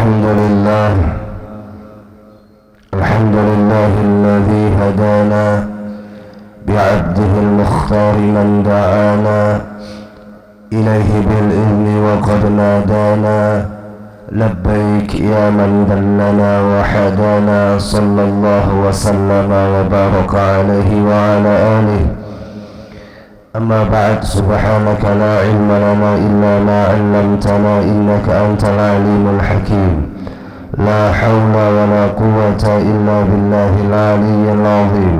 الحمد لله الذي هدانا بعبده المختار من دعانا إليه بالإذن وقد نادانا لبيك يا من دلنا وحدانا صلى الله وسلم وبارك عليه وعلى آله. أما بعد، سبحانك لا علم لنا إلا ما علمتنا إنك أنت العليم الحكيم. لا حول ولا قوة إلا بالله العلي العظيم.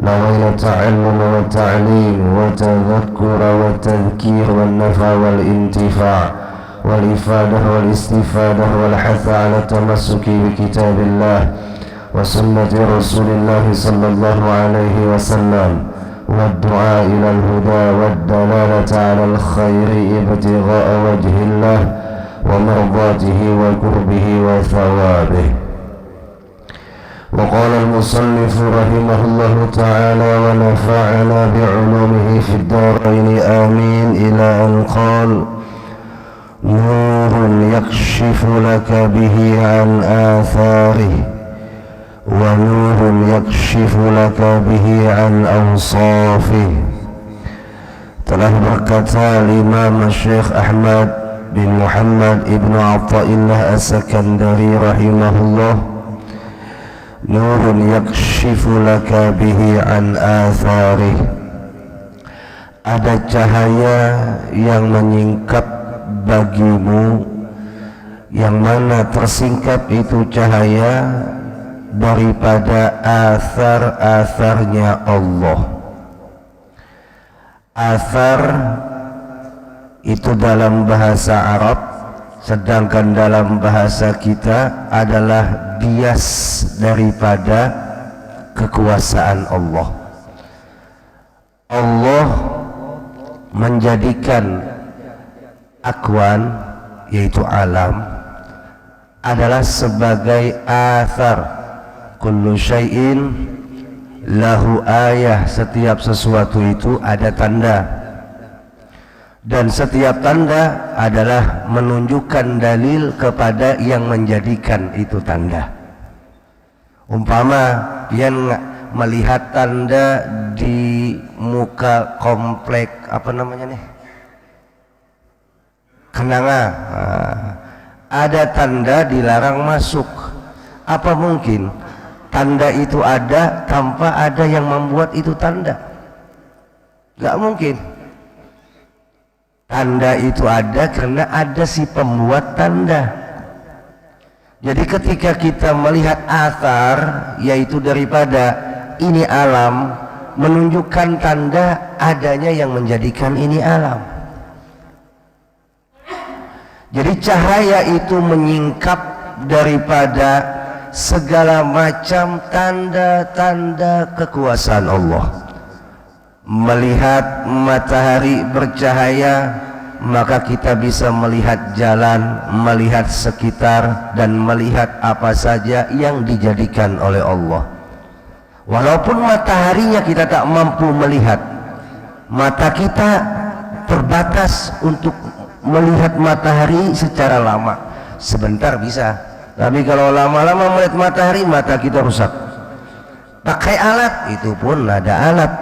نوينا التعلم والتعليم والتذكر والتذكير والنفع والانتفاع والإفادة والاستفادة والحث على التمسك بكتاب الله وسنة رسول الله صلى الله عليه وسلم والدعاء إلى الهدى والدلالة على الخير ابتغاء وجه الله ومرضاته وقربه وثوابه. وقال المصنف رحمه الله تعالى ونفعنا بعلومه في الدارين آمين إلى أن قال: نور يكشف لك به عن آثاره ونور يكشف لك به عن أوصافه. Telah berkata Imam Syekh Ahmad bin Muhammad ibn Athaillah As-Sakandari rahimahullah, nurun yakshifu laka bihi an atharih, ada cahaya yang menyingkap bagimu, yang mana tersingkap itu cahaya daripada athar-atharnya Allah. Athar itu dalam bahasa Arab, sedangkan dalam bahasa kita adalah bias daripada kekuasaan Allah. Allah menjadikan akwan, yaitu alam, adalah sebagai athar. Kullu syai'in lahu ayah, setiap sesuatu itu ada tanda, dan setiap tanda adalah menunjukkan dalil kepada yang menjadikan itu tanda. Umpama dia melihat tanda di muka komplek apa namanya nih, Kenanga, ada tanda dilarang masuk. Apa mungkin tanda itu ada tanpa ada yang membuat itu tanda? Gak mungkin. Tanda itu ada karena ada si pembuat tanda. Jadi ketika kita melihat athar, yaitu daripada ini alam, menunjukkan tanda adanya yang menjadikan ini alam. Jadi cahaya itu menyingkap daripada segala macam tanda-tanda kekuasaan Allah. Melihat matahari bercahaya, maka kita bisa melihat jalan, melihat sekitar, dan melihat apa saja yang dijadikan oleh Allah. Walaupun mataharinya kita tak mampu melihat, mata kita terbatas untuk melihat matahari secara lama. Sebentar bisa, tapi kalau lama-lama melihat matahari, mata kita rusak. Pakai alat, itu pun ada alat.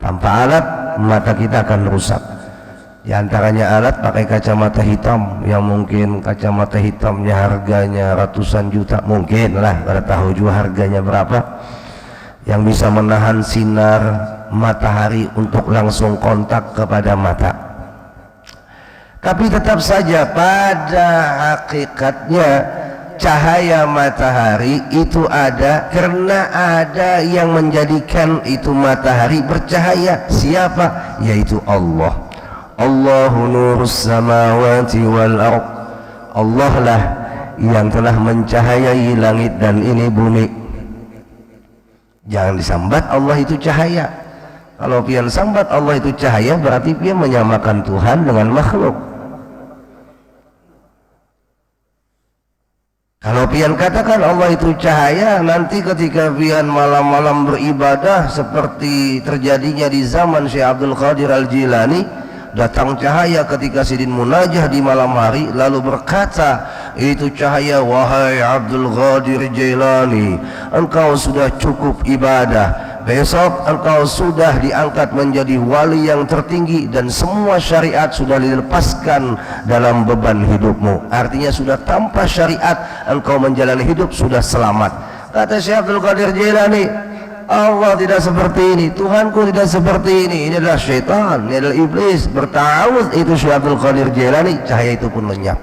Tanpa alat, mata kita akan rusak. Di antaranya alat pakai kacamata hitam, yang mungkin kacamata hitamnya harganya ratusan juta, mungkin lah, pada tahu juga harganya berapa, yang bisa menahan sinar matahari untuk langsung kontak kepada mata. Tapi tetap saja pada hakikatnya cahaya matahari itu ada karena ada yang menjadikan itu matahari bercahaya. Siapa? Yaitu Allah. Allahu nurus samawati wal ardh. Allah lah yang telah mencahayai langit dan ini bumi. Jangan disambat Allah itu cahaya. Kalau pian sambat Allah itu cahaya, berarti pian menyamakan Tuhan dengan makhluk. Kalau pian katakan Allah itu cahaya, nanti ketika pian malam-malam beribadah seperti terjadinya di zaman Syekh Abdul Qadir Al-Jilani, datang cahaya ketika sidin munajah di malam hari, lalu berkata, itu cahaya. Wahai Abdul Qadir Jailani, engkau sudah cukup ibadah, besok engkau sudah diangkat menjadi wali yang tertinggi dan semua syariat sudah dilepaskan dalam beban hidupmu. Artinya sudah tanpa syariat engkau menjalani hidup sudah selamat. Kata Syekh Abdul Qadir Jailani, Allah tidak seperti ini, Tuhanku tidak seperti ini adalah syaitan, ini adalah iblis. Bertawuz itu Syekh Abdul Qadir Jailani, cahaya itu pun lenyap.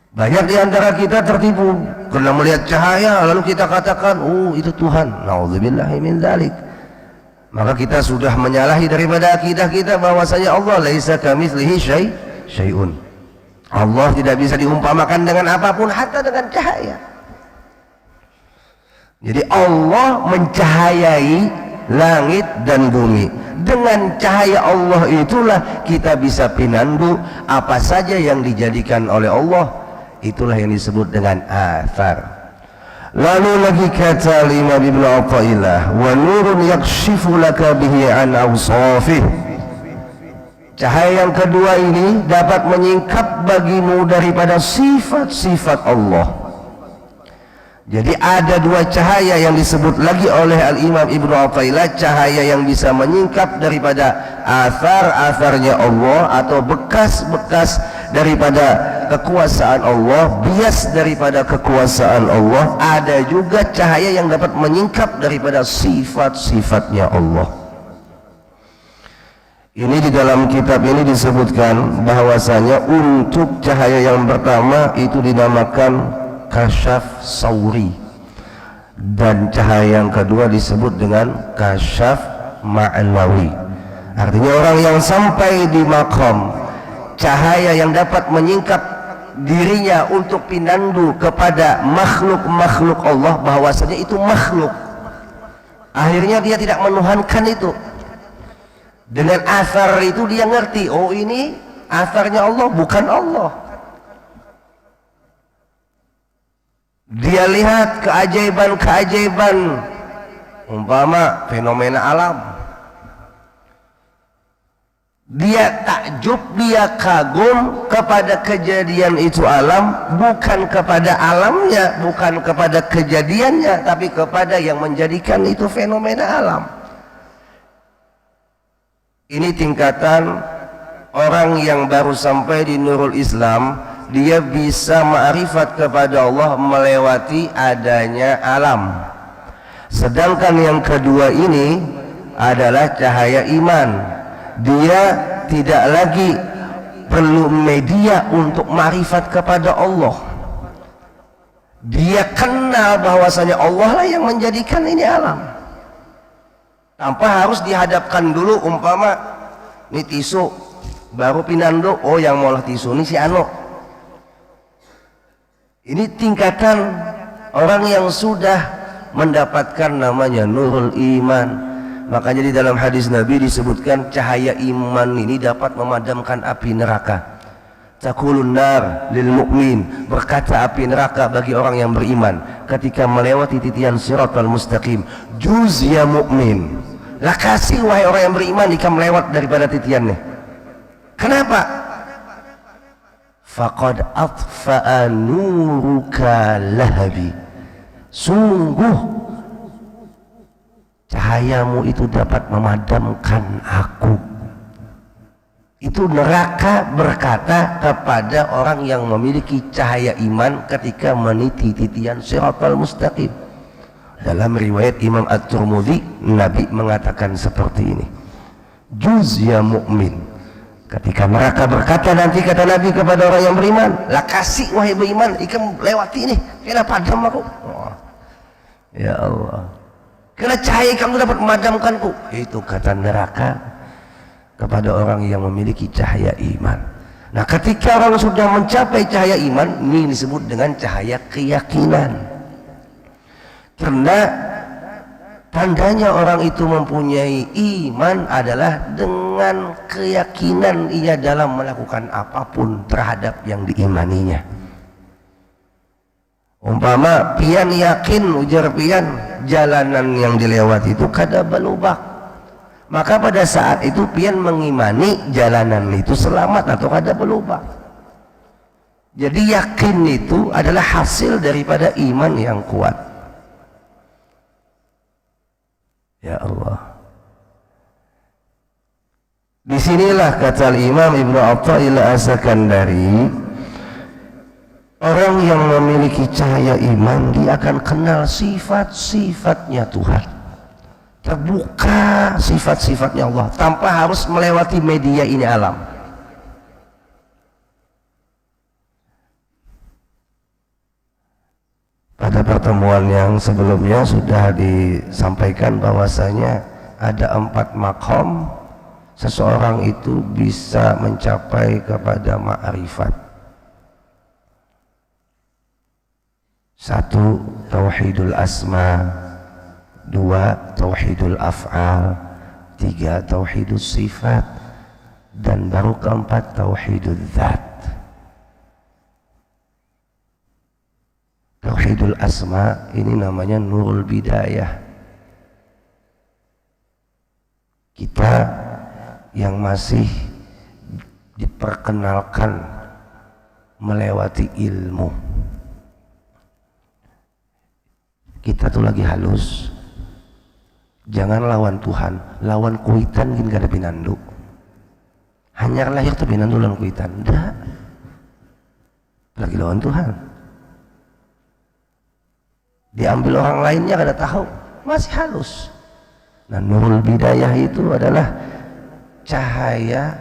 Banyak di antara kita tertipu karena melihat cahaya lalu kita katakan, oh itu Tuhan. Nauzubillahi min dzalik. Maka kita sudah menyalahi daripada akidah kita bahwasanya Allah laisa kamitslihi syai'un. Allah tidak bisa diumpamakan dengan apapun, hatta dengan cahaya. Jadi Allah mencahayai langit dan bumi. Dengan cahaya Allah itulah kita bisa pinandu apa saja yang dijadikan oleh Allah. Itulah yang disebut dengan athar. Lalu lagi kata Imam Ibnu Athaillah, wa nurun yakshifu laka bihi an awsafih. Cahaya yang kedua ini dapat menyingkap bagimu daripada sifat-sifat Allah. Jadi ada dua cahaya yang disebut lagi oleh Al-Imam Ibnu Athaillah, cahaya yang bisa menyingkap daripada athar-atharnya Allah atau bekas-bekas daripada kekuasaan Allah, bias daripada kekuasaan Allah. Ada juga cahaya yang dapat menyingkap daripada sifat-sifatnya Allah. Ini di dalam kitab ini disebutkan bahwasanya untuk cahaya yang pertama itu dinamakan kasyaf sauri, dan cahaya yang kedua disebut dengan kasyaf ma'nawi. Artinya orang yang sampai di makom cahaya yang dapat menyingkap dirinya untuk pinandu kepada makhluk-makhluk Allah, bahwasanya itu makhluk, akhirnya dia tidak menuhankan itu. Dengan asar itu dia ngerti, oh ini asarnya Allah, bukan Allah. Dia lihat keajaiban-keajaiban, umpama fenomena alam, dia takjub, dia kagum kepada kejadian itu alam, bukan kepada alamnya, bukan kepada kejadiannya, tapi kepada yang menjadikan itu fenomena alam. Ini tingkatan orang yang baru sampai di Nurul Islam. Dia bisa ma'rifat kepada Allah melewati adanya alam. Sedangkan yang kedua ini adalah cahaya iman. Dia tidak lagi perlu media untuk ma'rifat kepada Allah. Dia kenal bahwasanya Allah lah yang menjadikan ini alam, tanpa harus dihadapkan dulu. Umpama ini tisu baru pinando, oh yang ngolah tisu ini si Ano. Ini tingkatan orang yang sudah mendapatkan namanya nurul iman. Makanya di dalam hadis Nabi disebutkan cahaya iman ini dapat memadamkan api neraka. Taqulun nar lil mu'min, berkata api neraka bagi orang yang beriman ketika melewati titian siratal mustaqim, juz ya mu'min, lah kasih wahai orang yang beriman jika melewat daripada titiannya. Kenapa? Faqad atfa'a nuruka lahabi, sungguh cahayamu itu dapat memadamkan aku. Itu neraka berkata kepada orang yang memiliki cahaya iman ketika meniti titian siratal mustaqim. Dalam riwayat Imam At-Tirmidzi, Nabi mengatakan seperti ini, juz ya mu'min. Ketika neraka berkata nanti, kata Nabi kepada orang yang beriman, lah kasih wahai beriman, ikan lewati ini, kena padam aku. Oh, ya Allah, kena cahaya kamu dapat memadamkanku. Itu kata neraka kepada orang yang memiliki cahaya iman. Nah, ketika orang sudah mencapai cahaya iman, ini disebut dengan cahaya keyakinan. Karena tandanya orang itu mempunyai iman adalah dengan keyakinan ia dalam melakukan apapun terhadap yang diimaninya. Umpama pian yakin, ujar pian, jalanan yang dilewati itu kada balubak, maka pada saat itu pian mengimani jalanan itu selamat atau kada balubak. Jadi yakin itu adalah hasil daripada iman yang kuat. Ya Allah. Disinilah kata Imam Ibnu Athaillah As-Sakandari, orang yang memiliki cahaya iman dia akan kenal sifat-sifatnya Tuhan, terbuka sifat-sifatnya Allah tanpa harus melewati media ini alam. Pada pertemuan yang sebelumnya sudah disampaikan bahwasanya ada 4 makom seseorang itu bisa mencapai kepada ma'rifat. 1. Tauhidul asma, 2. Tauhidul af'al, 3. Tauhidul sifat, dan baru keempat Tauhidul dzat. Tauhidul asma ini namanya nurul bidayah. Kita yang masih diperkenalkan melewati ilmu, kita tuh lagi halus. Jangan lawan Tuhan, lawan kuitan gini gak ada pinandu. Hanya lahir tuh pinandu lawan kuitan, enggak. Lagi lawan Tuhan. Diambil orang lainnya gak ada tahu, masih halus. Nah, nurul bidayah itu adalah cahaya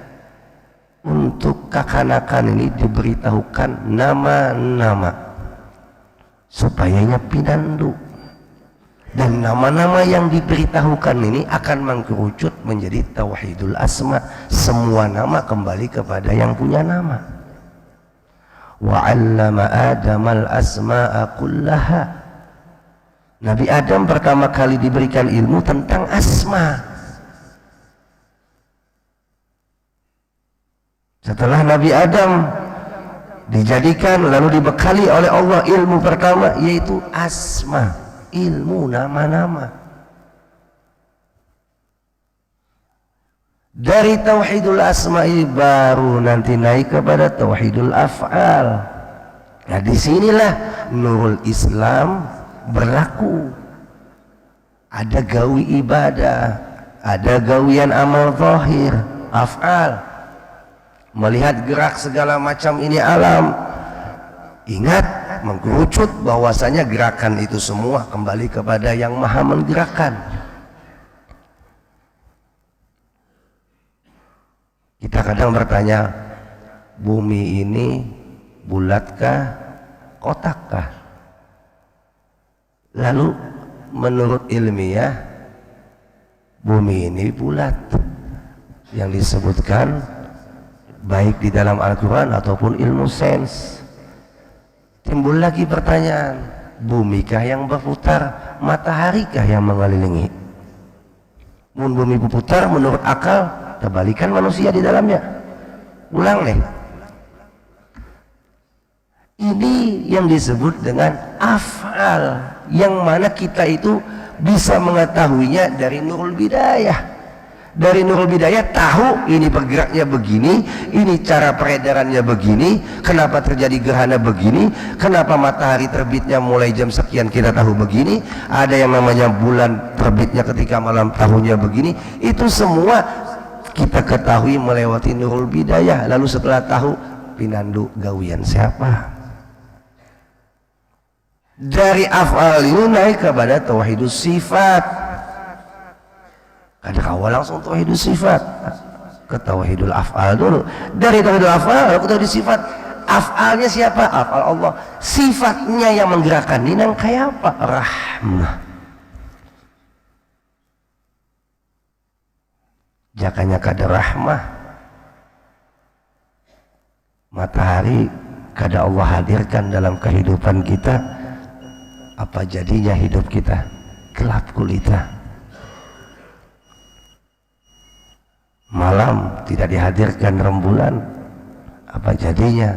untuk kekanakan ini diberitahukan nama-nama supayanya pinandu, dan nama-nama yang diberitahukan ini akan mengkerucut menjadi tauhidul asma. Semua nama kembali kepada yang punya nama. Wa 'allama Adamal asma'a kullaha. Nabi Adam pertama kali diberikan ilmu tentang asma. Setelah Nabi Adam dijadikan lalu dibekali oleh Allah ilmu pertama, yaitu asma, ilmu nama-nama. Dari tauhidul asma'i baru nanti naik kepada tauhidul af'al. Nah, disinilah nurul Islam berlaku. Ada gawi ibadah, ada gawian amal zahir, af'al. Melihat gerak segala macam ini alam, ingat mengkerucut bahwasanya gerakan itu semua kembali kepada yang maha menggerakkan. Kita kadang bertanya, bumi ini bulatkah, kotakkah? Lalu menurut ilmiah bumi ini bulat, yang disebutkan baik di dalam Al-Quran ataupun ilmu sains. Timbul lagi pertanyaan, bumikah yang berputar, mataharikah yang mengelilingi? Mun bumi berputar menurut akal, terbalikan manusia di dalamnya. Ulang deh. Ini yang disebut dengan af'al, yang mana kita itu bisa mengetahuinya dari nurul bidayah. Dari nurul bidayah tahu ini bergeraknya begini, ini cara peredarannya begini, kenapa terjadi gerhana begini, kenapa matahari terbitnya mulai jam sekian kita tahu begini, ada yang namanya bulan terbitnya ketika malam tahunnya begini. Itu semua kita ketahui melewati nurul bidayah. Lalu setelah tahu, pinandu gawian siapa? Dari af'al ini naik kepada tauhidus sifat. Ada awal langsung tauhidus sifat ke tauhidul af'al dulu. Dari tauhidul af'al ke tauhidul sifat. Af'alnya siapa? Af'al Allah. Sifatnya yang menggerakkan ini yang kayak apa? Rahmah. Jakanya kada rahmah. Matahari kada Allah hadirkan dalam kehidupan kita, apa jadinya hidup kita? Gelap gulita. Malam tidak dihadirkan rembulan, apa jadinya?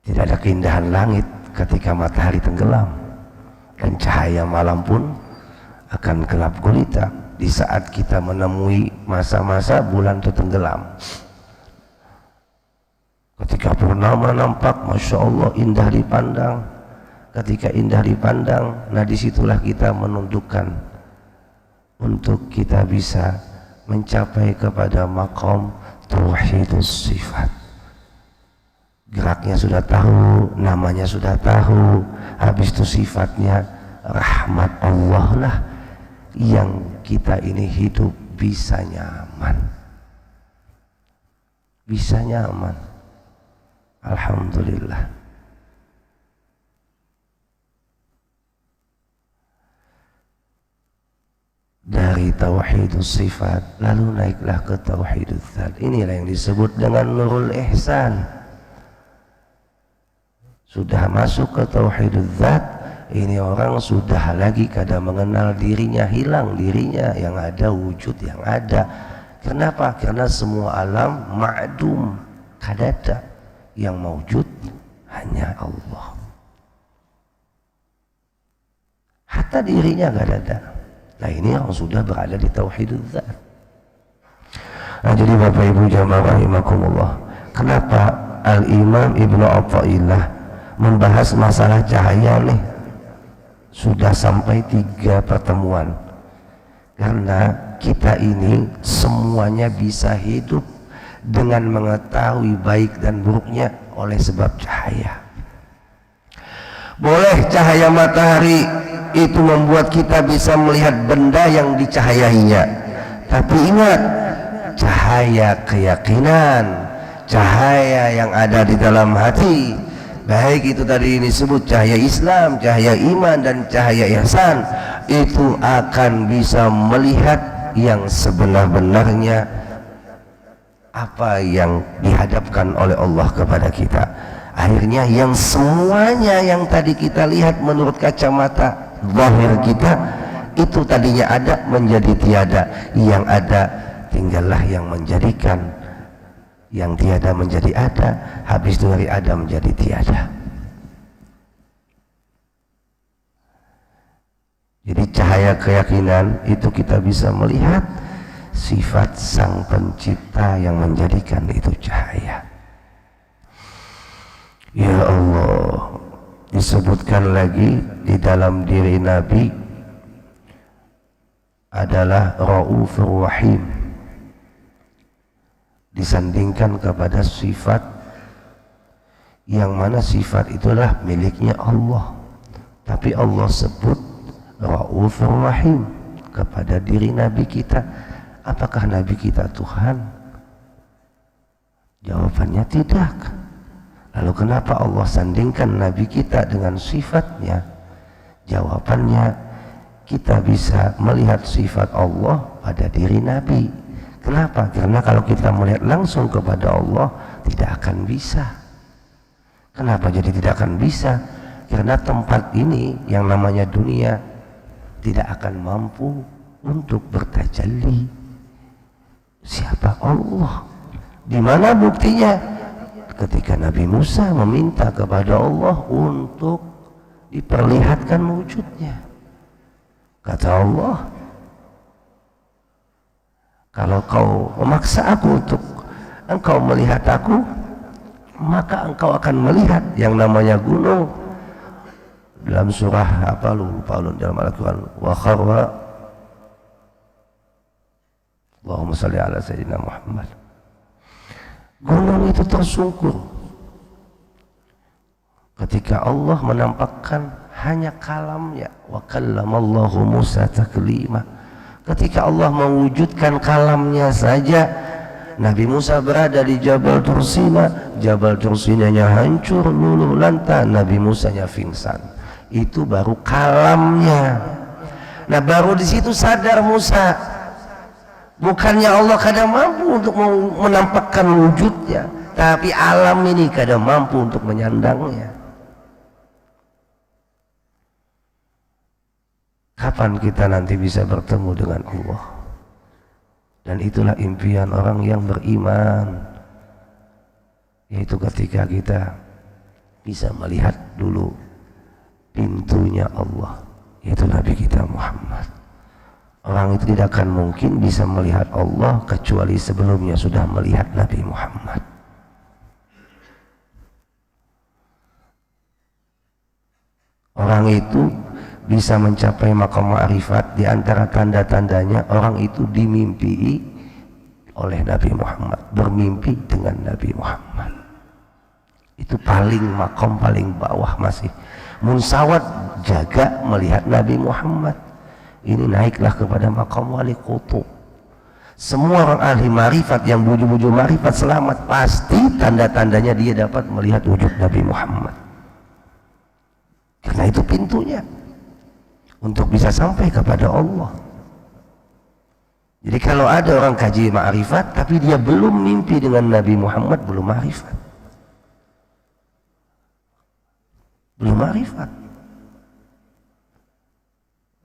Tidak ada keindahan langit ketika matahari tenggelam, dan cahaya malam pun akan gelap gulita di saat kita menemui masa-masa bulan itu tenggelam. Ketika purnama nampak, Masya Allah indah dipandang. Ketika indah dipandang, nah disitulah kita menundukkan untuk kita bisa mencapai kepada maqam tauhidus sifat. Geraknya sudah tahu, namanya sudah tahu, habis itu sifatnya rahmat Allah lah yang kita ini hidup bisa nyaman, bisa nyaman. Alhamdulillah. Dari tauhidus sifat lalu naiklah ke tauhidus dzat. Inilah yang disebut dengan nurul ihsan. Sudah masuk ke tauhidus dzat, ini orang sudah lagi kadang mengenal dirinya, hilang dirinya, yang ada wujud yang ada. Kenapa? Karena semua alam ma'dum, kadada, yang mewujud hanya Allah. Hatta dirinya gak ada. Nah ini yang sudah berada di tauhidul dzat. Nah jadi Bapak Ibu jamaah rahimakumullah, kenapa Al-Imam Ibnu Athaillah membahas masalah cahaya nih? Sudah sampai 3 pertemuan. Karena kita ini semuanya bisa hidup dengan mengetahui baik dan buruknya oleh sebab cahaya. Boleh cahaya matahari itu membuat kita bisa melihat benda yang dicahayainya, tapi ingat, cahaya keyakinan, cahaya yang ada di dalam hati, baik itu tadi disebut cahaya Islam, cahaya iman, dan cahaya ihsan, itu akan bisa melihat yang sebenar-benarnya apa yang dihadapkan oleh Allah kepada kita. Akhirnya yang semuanya yang tadi kita lihat menurut kacamata zahir kita itu tadinya ada menjadi tiada, yang ada tinggallah yang menjadikan yang tiada menjadi ada, habis itu dari ada menjadi tiada. Jadi cahaya keyakinan itu kita bisa melihat sifat sang pencipta yang menjadikan itu cahaya. Ya Allah, disebutkan lagi di dalam diri Nabi adalah Raufur Rahim, disandingkan kepada sifat yang mana sifat itulah miliknya Allah, tapi Allah sebut Raufur Rahim kepada diri Nabi kita. Apakah Nabi kita Tuhan? Jawabannya tidak. Lalu kenapa Allah sandingkan Nabi kita dengan sifatnya? Jawabannya, kita bisa melihat sifat Allah pada diri Nabi. Kenapa? Karena kalau kita melihat langsung kepada Allah tidak akan bisa. Kenapa jadi tidak akan bisa? Karena tempat ini yang namanya dunia tidak akan mampu untuk bertajalli. Siapa Allah? Di mana buktinya? Ketika Nabi Musa meminta kepada Allah untuk diperlihatkan wujudnya, kata Allah, kalau kau memaksa aku untuk engkau melihat aku, maka engkau akan melihat yang namanya gunung. Dalam surah apa lupa dalam Al-Quran, wa kharra Allahumma salli ala sayyidina Muhammad, gunung itu tersungkur ketika Allah menampakkan hanya kalamnya. Wa kallamallahu Musa taklima, ketika Allah mewujudkan kalamnya saja, Nabi Musa berada di Jabal Tursina, Jabal Tursinanya hancur luluh lantah, Nabi Musanya pingsan. Itu baru kalamnya. Nah baru di situ sadar Musa, bukannya Allah kadang mampu untuk menampakkan wujudnya, tapi alam ini kadang mampu untuk menyandangnya. Kapan kita nanti bisa bertemu dengan Allah? Dan itulah impian orang yang beriman, yaitu ketika kita bisa melihat dulu pintunya Allah, yaitu Nabi kita Muhammad. Orang itu tidak akan mungkin bisa melihat Allah kecuali sebelumnya sudah melihat Nabi Muhammad. orang itu bisa mencapai maqam ma'rifat. Di antara tanda-tandanya orang itu dimimpi oleh Nabi Muhammad, bermimpi dengan Nabi Muhammad. Itu paling maqam paling bawah masih. Munsawat jaga melihat Nabi Muhammad. Ini naiklah kepada maqam wali qutub. Semua orang ahli marifat yang buju-buju marifat selamat, pasti tanda-tandanya dia dapat melihat wujud Nabi Muhammad. Karena itu pintunya untuk bisa sampai kepada Allah. Jadi kalau ada orang kaji ma'rifat tapi dia belum mimpi dengan Nabi Muhammad, belum ma'rifat. Belum ma'rifat.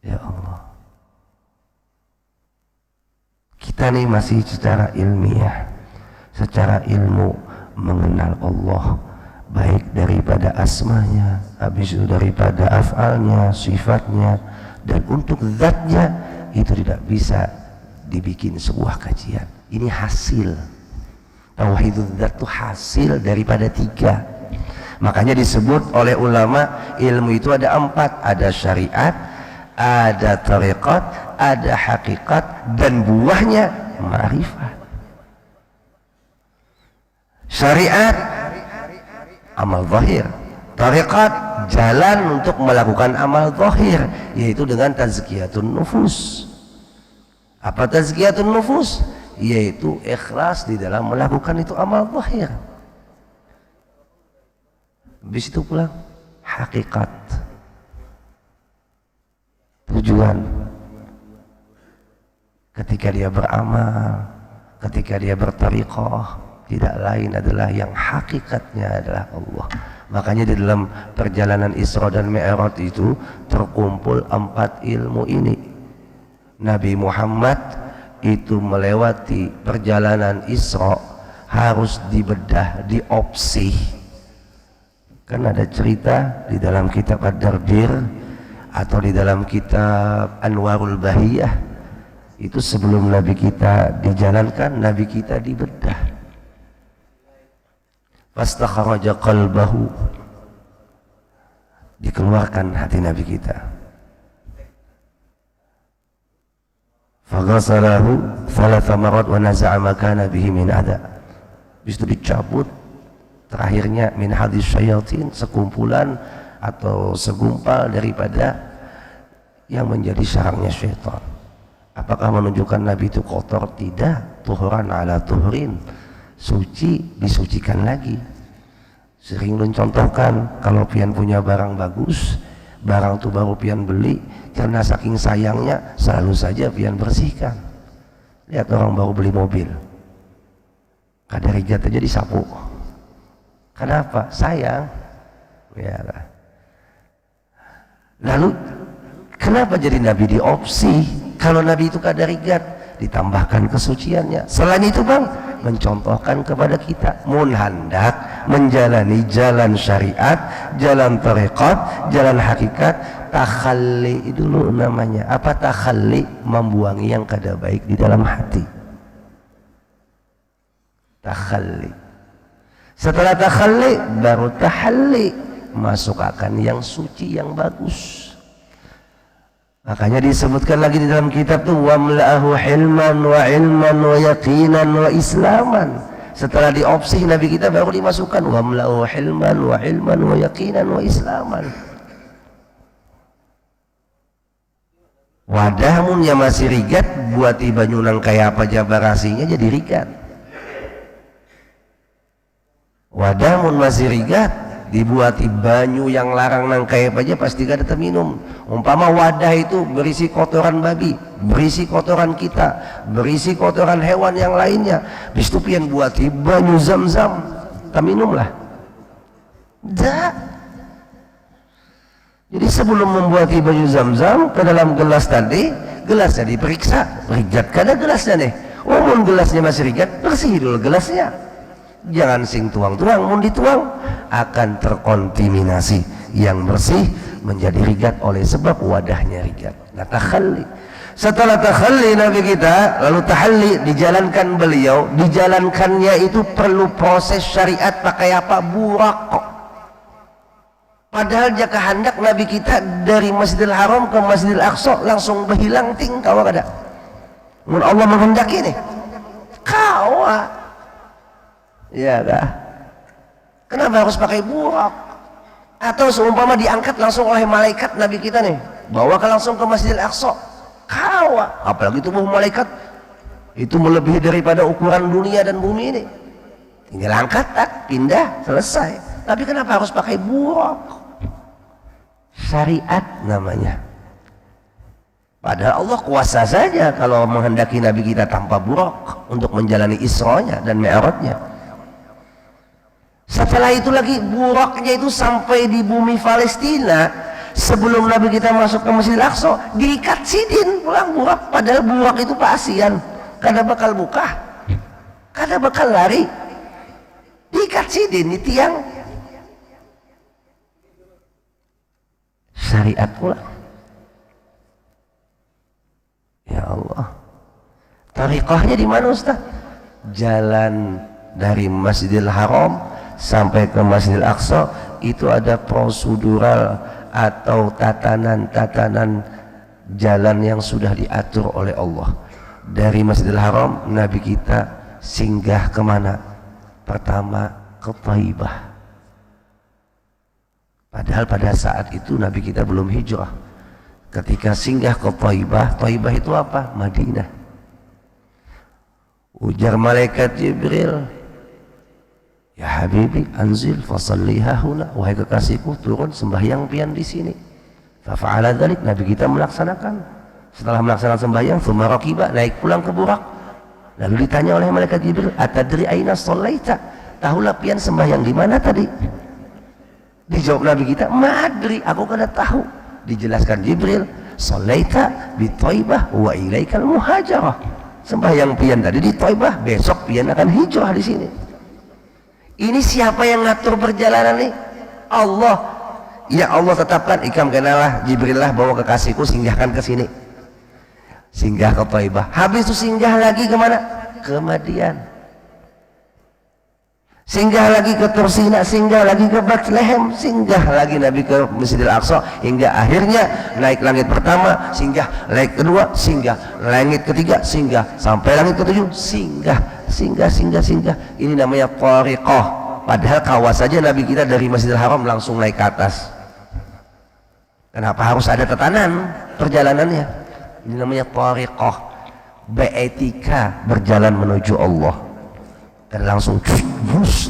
Ya Allah. Kita nih masih secara ilmiah, secara ilmu mengenal Allah, baik daripada asmanya, habis itu daripada af'alnya, sifatnya, dan untuk zatnya itu tidak bisa dibikin sebuah kajian. Ini hasil tauhidul zat, itu hasil daripada 3. Makanya disebut oleh ulama ilmu itu ada 4, ada syariat, ada tariqat, ada hakikat, dan buahnya ma'rifat. Syariat amal zahir, tariqat jalan untuk melakukan amal zahir, yaitu dengan tazkiyatun nufus. Apa tazkiyatun nufus? Yaitu ikhlas di dalam melakukan itu amal zahir. Habis itu pulang hakikat, tujuan ketika dia beramal, ketika dia bertariqah, tidak lain adalah yang hakikatnya adalah Allah. Makanya di dalam perjalanan Isra dan Mi'raj itu terkumpul 4 ilmu ini. Nabi Muhammad itu melewati perjalanan Isra harus dibedah, diopsi. Kan ada cerita di dalam kitab Ad-Dardir atau di dalam kitab Anwarul Bahiyah, itu sebelum Nabi kita dijalankan, Nabi kita dibedah. Fastakharaja qalbahu, dikeluarkan hati Nabi kita. Faghasalahu 3 marat wa naza'a ma kana bihi min adha. Habis itu dicabut terakhirnya min hadis syayatin, sekumpulan atau segumpal daripada yang menjadi sarangnya syaitan. Apakah menunjukkan Nabi itu kotor? Tidak. Tuhuran ala tuhurin, suci disucikan lagi. Sering mencontohkan kalau pian punya barang bagus, barang itu baru pian beli, karena saking sayangnya selalu saja pian bersihkan. Lihat orang baru beli mobil, kadar aja disapu. Kenapa? Sayang. Ya. Lalu kenapa jadi Nabi diopsi? Kalau Nabi itu kadarigat, ditambahkan kesuciannya. Selain itu bang, mencontohkan kepada kita mun hendak menjalani jalan syariat, jalan tariqat, jalan hakikat, takhalli dulu namanya. Apa takhalli? Membuangi yang kada baik di dalam hati. Takhalli. Setelah takhalli baru tahalli, masukkan yang suci, yang bagus. Makanya disebutkan lagi di dalam kitab tuh wamla'ahu hilman wa ilman wa yaqinan wa islaman. Setelah diopsi Nabi kita baru dimasukkan wamla'ahu hilman wa ilman wa yaqinan wa islaman. Wadahmun yang masih rigat buat banyunang kayak apa jabarasinya jadi rigat. Wadamun masih rigat dibuati banyu yang larang nang kayak aja pasti gak ada terminum. Umpama wadah itu berisi kotoran babi, berisi kotoran kita, berisi kotoran hewan yang lainnya, bistu pian buati banyu zam-zam, terminum lah. Dah. Jadi sebelum membuati banyu zam-zam ke dalam gelas tadi, gelasnya diperiksa, rigat kada gelasnya nih. Walaupun gelasnya masih rigat, bersih dulu gelasnya. Jangan sing tuang-tuang, mun dituang akan terkontaminasi. Yang bersih menjadi rigat oleh sebab wadahnya rigat. Nah, takhalli. Setelah takhalli Nabi kita, lalu tahalli dijalankan beliau. Dijalankannya itu perlu proses syariat pakai apa? Burak. Padahal jika hendak Nabi kita dari Masjidil Haram ke Masjidil Aqsa langsung berhilang ting kawa kada. Mun Allah menghendaki nih kawa. Ya kah? Kenapa harus pakai burak? Atau seumpama diangkat langsung oleh malaikat Nabi kita nih, bawa ke langsung ke Masjidil Aqsa. Kawa, apalagi tubuh malaikat itu melebihi daripada ukuran dunia dan bumi ini. Tinggal angkat, tak, pindah, selesai. Tapi kenapa harus pakai burak? Syariat namanya. Padahal Allah kuasa saja kalau menghendaki Nabi kita tanpa burak untuk menjalani Isra-nya dan Mi'raj-nya. Setelah itu lagi buraknya itu sampai di bumi Palestina. Sebelum Nabi kita masuk ke Masjidil Aqsa, diikat sidin pulang burak. Padahal burak itu pasian, kada bakal buka, kada bakal lari. Diikat sidin di tiang. Syariat pula. Ya Allah. Tariqahnya di mana Ustaz? Jalan dari Masjidil Haram sampai ke Masjidil Aqsa itu ada prosedural atau tatanan-tatanan jalan yang sudah diatur oleh Allah. Dari Masjidil Haram Nabi kita singgah kemana? Pertama ke Thaibah. Padahal pada saat itu Nabi kita belum hijrah. Ketika singgah ke Thaibah, Thaibah itu apa? Madinah. Ujar malaikat Jibril, ya Habibi, anzil fasalliha huna. Wahai kekasihku, turun sembahyang pian di sini. Fafa'ala dzalik, Nabi kita melaksanakan. Setelah melaksanakan sembahyang, tsumma raqiba, naik pulang ke burak. Lalu ditanya oleh malaikat Jibril, atadri aina shallaita? Tahulah pian sembahyang di mana tadi? Dijawab Nabi kita, madri, aku kada tahu. Dijelaskan Jibril, shallaita bi Thaibah wa ilaikal muhajarah. Sembahyang pian tadi di Thaibah, besok pian akan hijrah di sini. Ini siapa yang ngatur perjalanan nih? Allah. Ya Allah tetapkan, ikam kenalah Jibril lah bawa kekasihku singgahkan ke sini. Singgah ke Thaibah. Habis itu singgah lagi kemana? Ke Madian. Singgah lagi ke Tursina, singgah lagi ke Bethlehem, singgah lagi Nabi ke Masjidil Aqsa, hingga akhirnya naik langit pertama, singgah langit kedua, singgah langit ketiga, singgah sampai langit ketujuh, singgah. Ini namanya Tariqah. Padahal kawas saja Nabi kita dari Masjidil Haram langsung naik ke atas. Kenapa harus ada tatanan perjalanannya? Ini namanya Tariqah, beetika berjalan menuju Allah. Dan langsung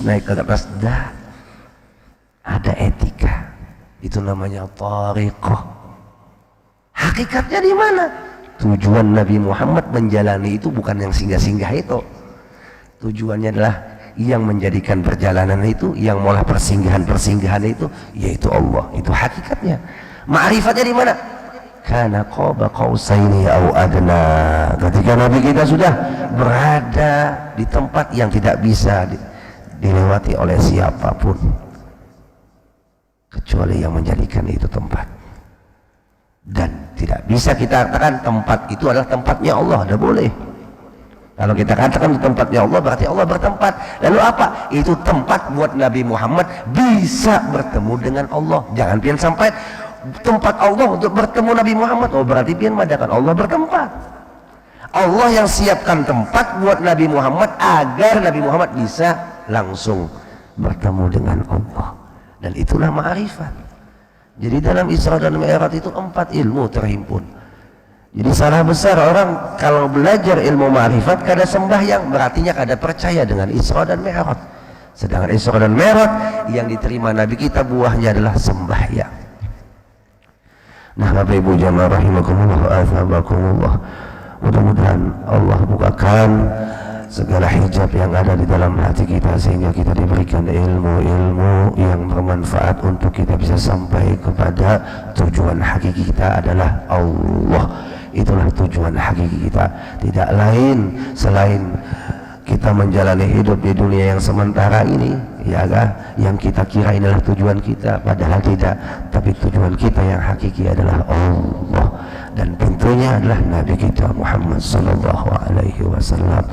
naik ke atas, dah ada etika. Itu namanya Tariqah. Hakikatnya di mana? Tujuan Nabi Muhammad menjalani itu bukan yang singgah-singgah itu. Tujuannya adalah yang menjadikan perjalanan itu, yang mulai persinggahan itu, yaitu Allah. Itu hakikatnya. Ma'rifatnya di mana? Kana qaba qausaini au adna. Ketika Nabi kita sudah berada di tempat yang tidak bisa dilewati oleh siapapun kecuali yang menjadikan itu tempat. Dan tidak bisa kita katakan tempat itu adalah tempatnya Allah, tidak boleh. Kalau kita katakan di tempatnya Allah, berarti Allah bertempat. Lalu apa? Itu tempat buat Nabi Muhammad bisa bertemu dengan Allah. Jangan pian sampai tempat Allah untuk bertemu Nabi Muhammad. Oh, berarti pian madakan Allah bertempat. Allah yang siapkan tempat buat Nabi Muhammad agar Nabi Muhammad bisa langsung bertemu dengan Allah. Dan itulah ma'rifat. Jadi dalam Isra dan Mi'raj itu 4 ilmu terhimpun. Jadi salah besar orang kalau belajar ilmu ma'rifat kada sembahyang, berartinya kada percaya dengan Isra dan Mi'raj. Sedangkan Isra dan Mi'raj yang diterima Nabi kita buahnya adalah sembahyang. Nah, Bapak Ibu jamaah rahimakumullah, azabakumullah. Mudah-mudahan Allah bukakan segala hijab yang ada di dalam hati kita sehingga kita diberikan ilmu-ilmu yang bermanfaat untuk kita bisa sampai kepada tujuan hakiki kita adalah Allah. Itulah tujuan hakiki kita, tidak lain selain kita menjalani hidup di dunia yang sementara ini, ya kan? Yang kita kira inilah tujuan kita, padahal tidak. Tapi tujuan kita yang hakiki adalah Allah, dan pintunya adalah Nabi kita Muhammad sallallahu alaihi wasallam.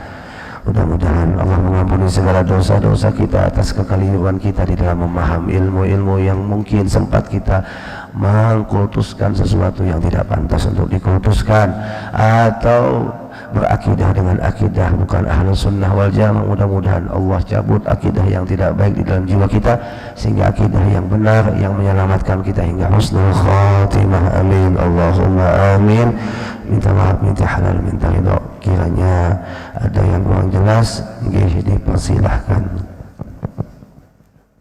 Mudah-mudahan mudah-mudahan Allah mengampuni segala dosa-dosa kita atas kekeliruan kita di dalam memahami ilmu-ilmu yang mungkin sempat kita mengkultuskan sesuatu yang tidak pantas untuk dikultuskan, atau berakidah dengan akidah bukan ahlu sunnah wal jamaah. Mudah-mudahan Allah cabut akidah yang tidak baik di dalam jiwa kita, sehingga akidah yang benar yang menyelamatkan kita hingga husnul khatimah. Amin Allahumma amin. Minta maaf, minta halal, minta ridho. Kiranya ada yang kurang jelas, dipersilahkan.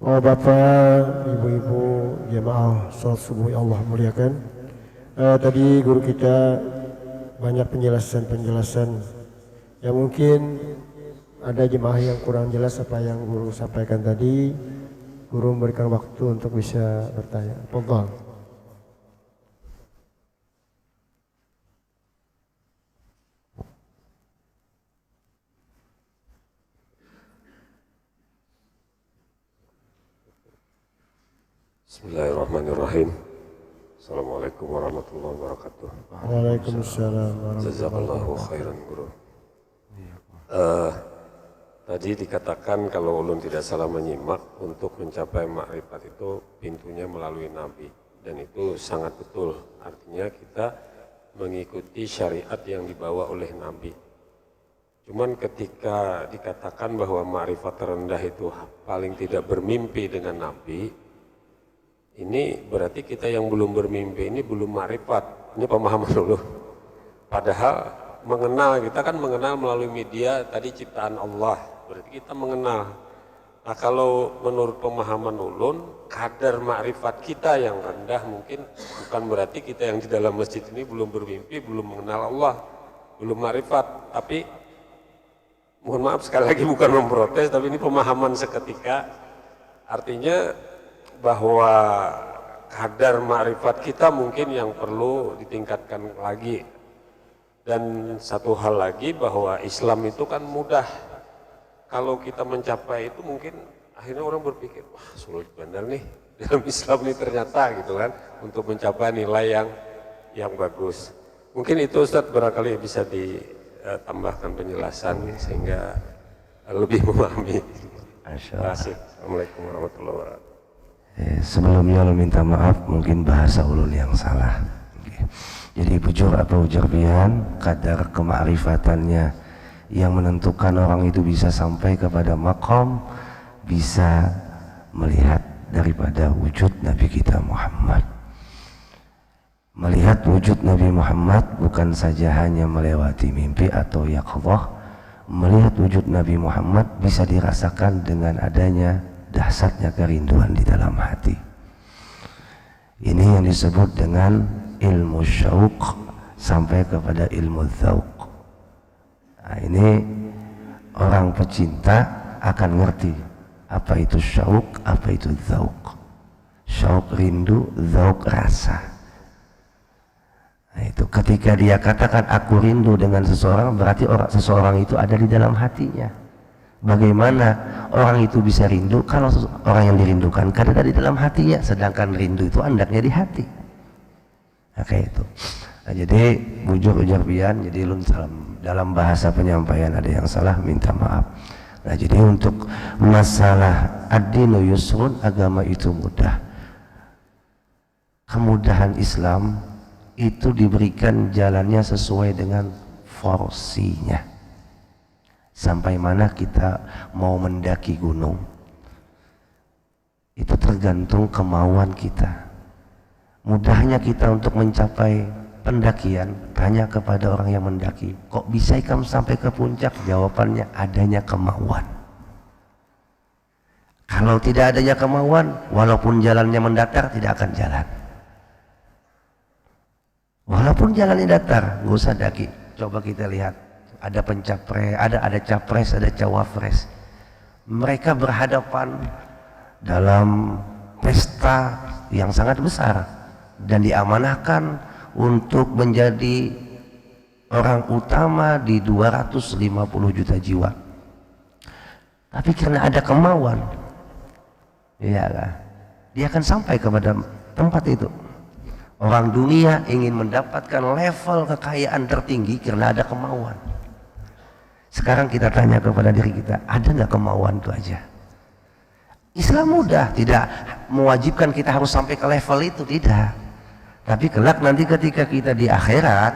Oh, Bapak, Ibu-ibu, jemaah sholat subuh yang Allah muliakan. Tadi guru kita banyak penjelasan yang mungkin ada jemaah yang kurang jelas apa yang guru sampaikan tadi. Guru memberikan waktu untuk bisa bertanya. Fadhal. Bismillahirrahmanirrahim. Assalamualaikum warahmatullahi wabarakatuh. Waalaikumsalam warahmatullahi Jazakallahu wabarakatuh. khairan guru. Tadi dikatakan kalau ulun tidak salah menyimak, untuk mencapai makrifat itu pintunya melalui Nabi, dan itu sangat betul. Artinya kita mengikuti syariat yang dibawa oleh Nabi. Cuman ketika dikatakan bahwa makrifat terendah itu paling tidak bermimpi dengan Nabi, ini berarti kita yang belum bermimpi ini belum makrifat. Ini pemahaman dulu. Padahal mengenal, kita kan mengenal melalui media tadi ciptaan Allah. Berarti kita mengenal. Nah, kalau menurut pemahaman ulun, kadar makrifat kita yang rendah mungkin bukan berarti kita yang di dalam masjid ini belum bermimpi, belum mengenal Allah, belum makrifat. Tapi mohon maaf sekali lagi bukan memprotes, tapi ini pemahaman seketika. Artinya bahwa kadar makrifat kita mungkin yang perlu ditingkatkan lagi. Dan satu hal lagi, bahwa Islam itu kan mudah. Kalau kita mencapai itu mungkin akhirnya orang berpikir, wah sulit benar nih dalam Islam ini ternyata gitu kan, untuk mencapai nilai yang bagus. Mungkin itu Ustadz barangkali bisa ditambahkan penjelasan sehingga lebih memahami. Terima kasih. Assalamualaikum warahmatullahi wabarakatuh. Sebelumnya ulun minta maaf, mungkin bahasa ulun yang salah. Jadi bujur atau ujarbian, kadar kemakrifatannya yang menentukan orang itu bisa sampai kepada maqam, bisa melihat daripada wujud Nabi kita Muhammad. Melihat wujud Nabi Muhammad bukan saja hanya melewati mimpi atau yaqظah. Melihat wujud Nabi Muhammad bisa dirasakan dengan adanya dahsyatnya kerinduan di dalam hati. Ini yang disebut dengan ilmu syauq sampai kepada ilmu dzauq. Nah, ini orang pecinta akan ngerti apa itu syauq, apa itu dzauq. Syauq rindu, dzauq rasa. Nah, itu ketika dia katakan aku rindu dengan seseorang, berarti seseorang itu ada di dalam hatinya. Bagaimana orang itu bisa rindu kalau orang yang dirindukan kan ada di dalam hatinya, sedangkan rindu itu andaknya di hati. Nah, kayak itu. Nah, jadi bujur ujarbian, jadi dalam bahasa penyampaian ada yang salah, minta maaf. Nah, jadi untuk masalah ad-dinu yusrun, agama itu mudah. Kemudahan Islam itu diberikan jalannya sesuai dengan porsinya. Sampai mana kita mau mendaki gunung, itu tergantung kemauan kita. Mudahnya kita untuk mencapai pendakian tanya kepada orang yang mendaki, kok bisa kamu sampai ke puncak? Jawabannya adanya kemauan. Kalau tidak adanya kemauan, walaupun jalannya mendatar tidak akan jalan. Walaupun jalannya datar, nggak usah daki. Coba kita lihat, ada pencapres, ada capres, ada cawapres. Mereka berhadapan dalam pesta yang sangat besar dan diamanahkan untuk menjadi orang utama di 250 juta jiwa. Tapi karena ada kemauan, ya kan, dia akan sampai kepada tempat itu. Orang dunia ingin mendapatkan level kekayaan tertinggi karena ada kemauan. Sekarang kita tanya kepada diri kita, ada nggak kemauan itu aja? Islam mudah, tidak mewajibkan kita harus sampai ke level itu, tidak. Tapi kelak nanti ketika kita di akhirat,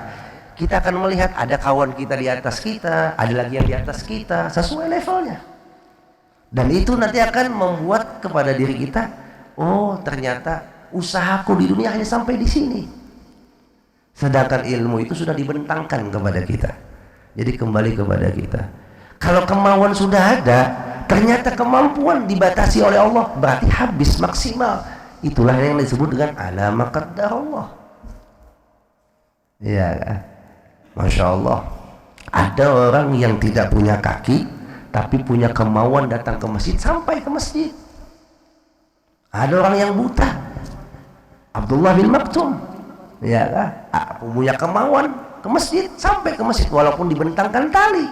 kita akan melihat ada kawan kita di atas kita, ada lagi yang di atas kita, sesuai levelnya. Dan itu nanti akan membuat kepada diri kita, oh ternyata usahaku di dunia hanya sampai di sini. Sedangkan ilmu itu sudah dibentangkan kepada kita. Jadi kembali kepada kita. Kalau kemauan sudah ada, ternyata kemampuan dibatasi oleh Allah, berarti habis maksimal. Itulah yang disebut dengan ala ma qaddarallah. Ya kan? Masya Allah. Ada orang yang tidak punya kaki, tapi punya kemauan datang ke masjid, sampai ke masjid. Ada orang yang buta, Abdullah bin Maktum, ya kan? Punya kemauan ke masjid, sampai ke masjid walaupun dibentangkan tali.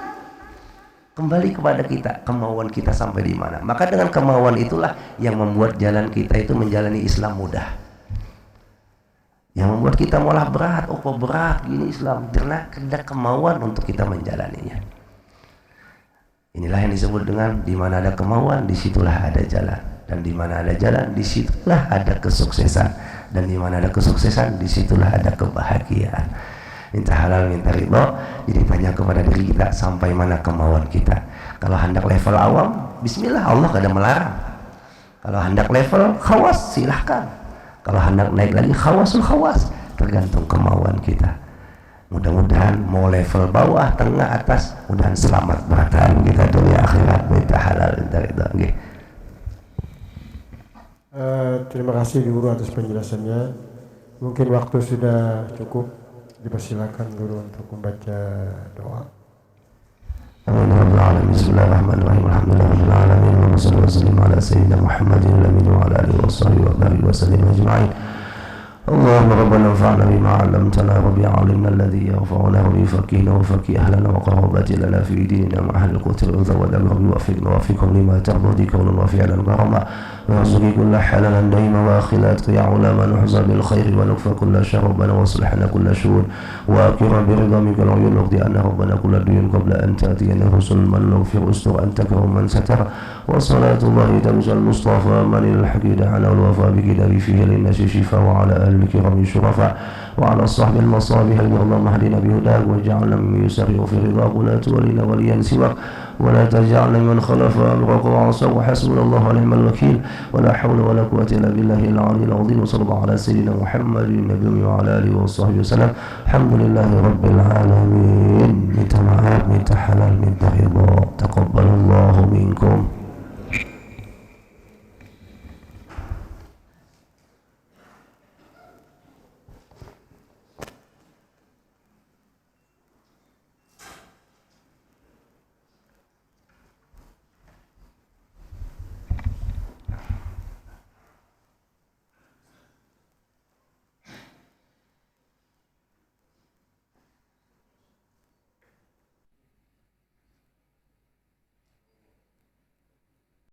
Kembali kepada kita, kemauan kita sampai di mana. Maka dengan kemauan itulah yang membuat jalan kita itu menjalani Islam mudah. Yang membuat kita malah berat, oh kok berat gini Islam, karena ada kemauan untuk kita menjalaninya. Inilah yang disebut dengan di mana ada kemauan, disitulah ada jalan. Dan di mana ada jalan, disitulah ada kesuksesan. Dan di mana ada kesuksesan, disitulah ada kebahagiaan. Minta halal, minta ridho. Jadi tanya kepada diri kita, sampai mana kemauan kita. Kalau hendak level awam, bismillah, Allah gak ada melarang. Kalau hendak level khawas, silahkan. Kalau hendak naik lagi khawasul khawas, tergantung kemauan kita. Mudah-mudahan mau level bawah, tengah, atas, mudahan selamat bertahan kita dunia akhirat. Minta halal, minta ridho. Terima kasih Guru atas penjelasannya. Mungkin waktu sudah cukup, dipersilakan Guru untuk membaca doa. Bismillahirrahmanirrahim. Alhamdulillahirabbil alamin. Wa sallallahu wa sallim ala sayyidina Muhammadin wa ala alihi wa sahbihi wa barik wa sallim ajma'in. اللهم ربنا انفعنا بما علمتنا ربي علمنا الذي ينفعنا ربي فقهنا وفقه أهلنا وقربات لنا في ديننا مع أهل القتل والذوال ربي وفقهم لما ترضي كونا وفعلا كرما وارزقي كل حلالا دائما واخلات يا علماء نحظى بالخير ونكفى كل شر ربنا واصلحنا كل شؤون واكرم برضا منك العيون واقضي أن ربنا كل الدين قبل أن تأتينا الرسل من نغفر استر أن تكرم من ستر وصلاة الله تمشى المصطفى من الحق دعنا والوفاء بكتاب فيه للناس شفاء وعلى أهل الكرام شرفاء وعلى الصحب المصابيح اللهم اهدنا بهداك واجعلنا ممن يسرع في رضاك ولا تولنا وليا سواك ولا تجعلنا من خلف أمرك وعصاك وحسبنا الله ونعم الوكيل ولا حول ولا قوة إلا بالله العلي العظيم وصلى الله على سيدنا محمد النبي وعلى آله وصحبه وسلم الحمد لله رب العالمين. Minta maaf, minta halal, minta ridha. Taqabbal Allah minkum.